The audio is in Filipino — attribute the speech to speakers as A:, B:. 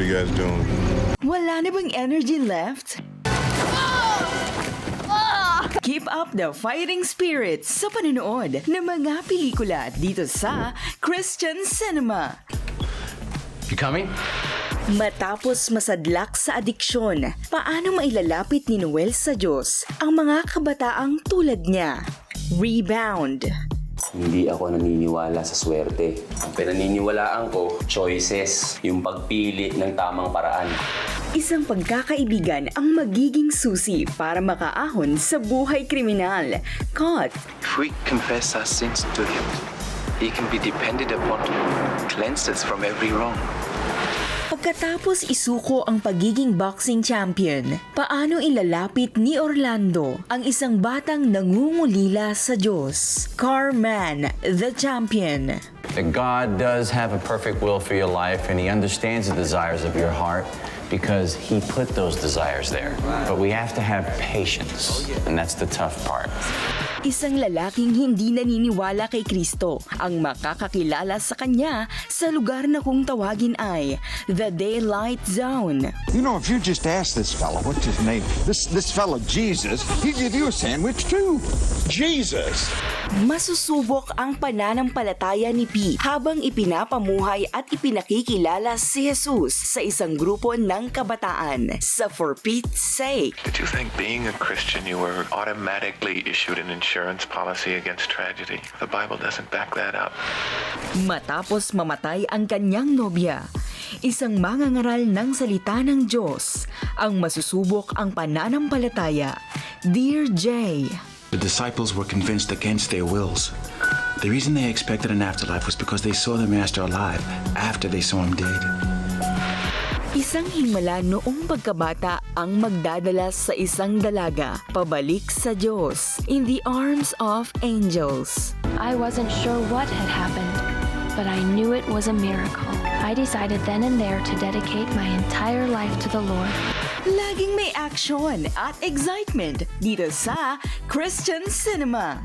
A: you guys doing?
B: Wala na bang energy left? Keep up the fighting spirit sa panonood ng mga pelikula dito sa Christian Cinema.
C: You coming?
B: Matapos masadlak sa adiksyon, paano mailalapit ni Noel sa Diyos ang mga kabataang tulad niya? Rebound.
D: Hindi ako naniniwala sa swerte. Ang pinaniniwalaan ko, choices, yung pagpili ng tamang paraan.
B: Isang pagkakaibigan ang magiging susi para makaahon sa buhay kriminal. Caught.
E: If we confess our sins to Him, He can be depended upon to cleanse us from every wrong.
B: Pagkatapos isuko ang pagiging boxing champion, paano ilalapit ni Orlando ang isang batang nangungulila sa Diyos? Carman, the champion.
F: That God does have a perfect will for your life and He understands the desires of your heart because He put those desires there. But we have to have patience, and that's the tough part.
B: Isang lalaking hindi naniniwala kay Kristo ang makakakilala sa kanya sa lugar na kung tawagin ay The Daylight Zone.
G: You know, if you just ask this fellow, what's his name? This fellow Jesus, he'd give you a sandwich too. Jesus!
B: Masusubok ang pananampalataya ni P habang ipinapamuhay at ipinakikilala si Jesus sa isang grupo ng kabataan sa For Pete's Sake.
E: Did you think being a Christian you were automatically issued an insurance policy against tragedy? The Bible doesn't back that up.
B: Matapos mamatay ang kanyang nobya, isang mangangaral ng salita ng Diyos ang masusubok ang pananampalataya. Dear Jay,
H: The disciples were convinced against their wills. The reason they expected an afterlife was because they saw the Master alive after they saw him dead.
B: isang himala noong pagkabata ang magdadala sa isang dalaga pabalik sa Diyos in the arms of angels.
I: I wasn't sure what had happened, but I knew it was a miracle. I decided then and there to dedicate my entire life to the Lord.
B: Laging may action at excitement dito sa Christian Cinema.